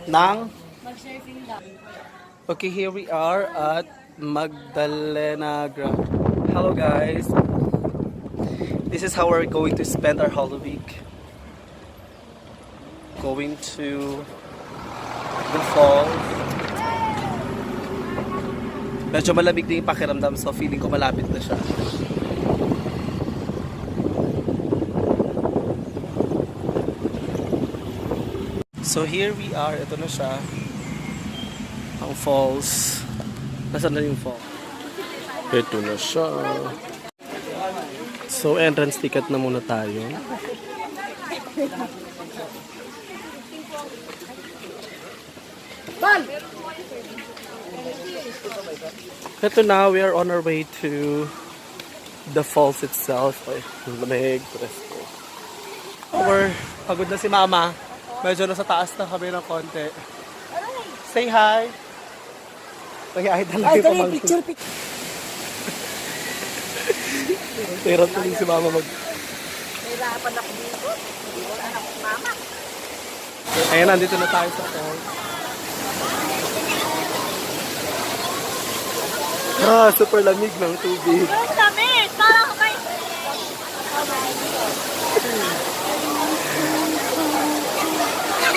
Nang? Okay, here we are at Magdalena Grove. Hello guys. This is how we're going to spend our Holy Week. Going to the falls. Medyo malamig din yung pakiramdam, so feeling ko malapit na siya. So here we are, ito na siya. Ang falls. Nasaan na yung falls? Ito na siya. So entrance ticket na muna tayo. Ito na, we are on our way to the falls itself. Ay, lamig, presko. Pagod na si Mama. Medyo nasa taas na kami ng konti. Say hi! Ay, talaga yung pamangkin. Picture. Tirap tuloy si Mama mag... Nahirapan ako dito. Wala na akong mama. Ayan, nandito na tayo sa falls. Super lamig ng tubig. Ang lamig! Parang may...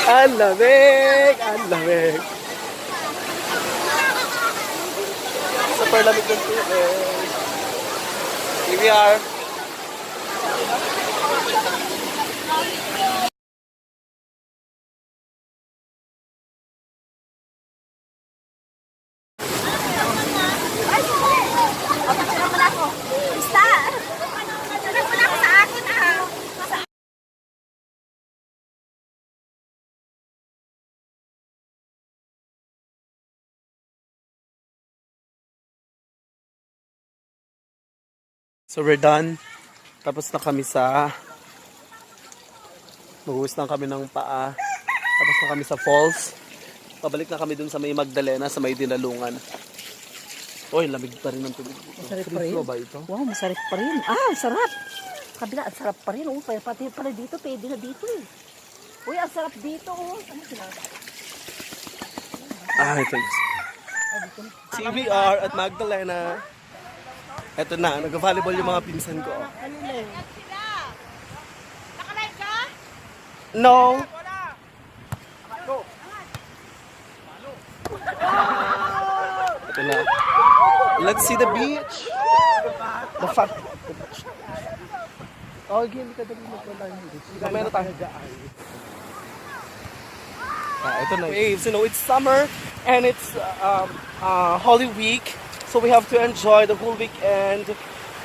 Ang lamig! Ang lamig! Super lamig ng tubig. Here we are. So we're done. Tapos na kami sa... Maghuhus na kami ng paa. Tapos na kami sa falls. Pabalik na kami dun sa may Magdalena, sa may Dinalungan. Uy, lamig pa rin ng tubig. Masarap pa rin. Ba ito? Wow, masarap pa rin. Ah, sarap. Kabila, ang sarap pa rin. Oh, pati pala dito, pwede na dito eh. Uy, ang sarap dito. Oh. Ano sila? Thanks. See, we are at Magdalena. Eto na, nag-volleyball yung mga pinsan ko. Nakalive ka? No! Ito na. Let's see the beach! The fuck? Oh, hindi ka dali magpunta yung beach. Kamera tayo. Ito na. Waves, you know, it's summer and it's Holy Week. So we have to enjoy the whole weekend,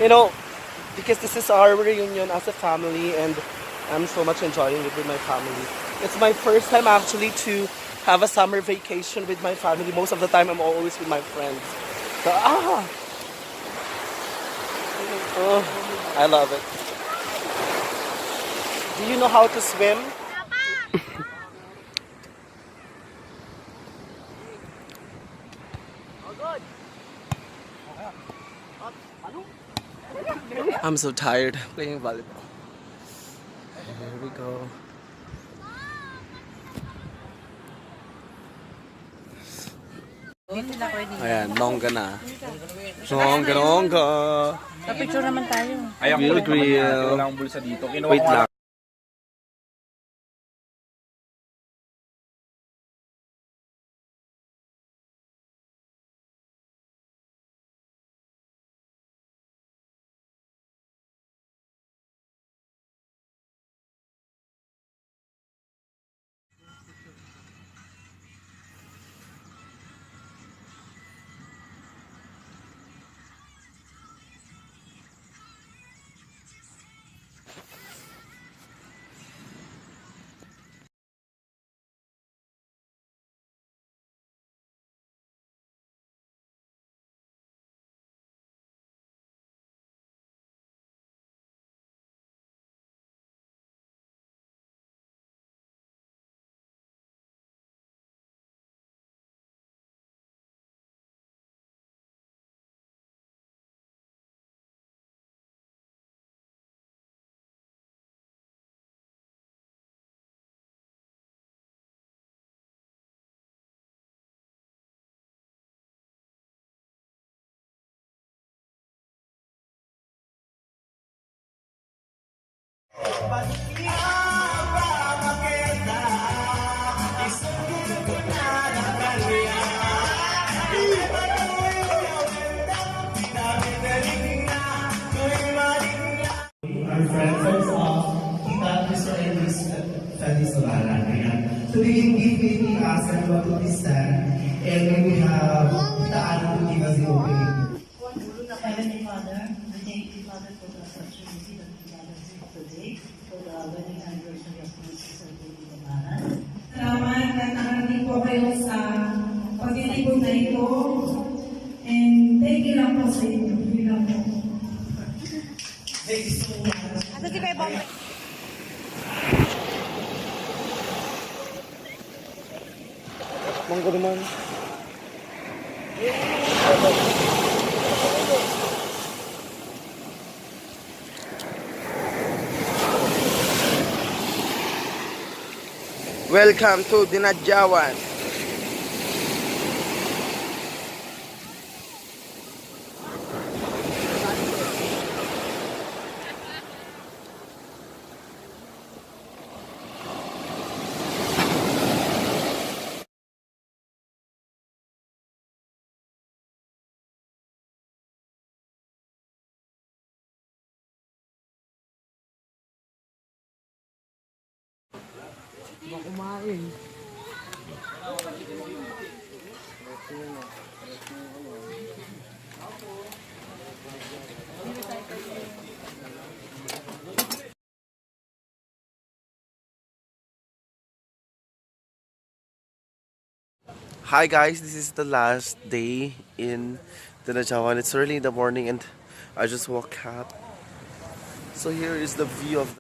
you know, because this is our reunion as a family and I'm so much enjoying it with my family. It's my first time actually to have a summer vacation with my family. Most of the time I'm always with my friends. So, oh, I love it. Do you know how to swim? I'm so tired playing volleyball. Here we go. Ayan, longga na. Longga. Papicture naman tayo. Grill. Wait lang. Our friends of Kita Mr. and Miss Feliz Baler. So they will give me us and what to stand. And we will have Kita Ano to give us the opening. Heavenly Father, we thank you, Father, for the opportunity that we gathered here today for the wedding anniversary of my sister, Baby Baler. Salamat at nakarating po kayo sa pagtitipon na ito. And thank you lang po sa inyo. Yun lang po. Thank you so much. Manggo naman. Welcome to Dinadiawan. Hi guys, this is the last day in Dinadiawan. It's early in the morning and I just woke up. So here is the view of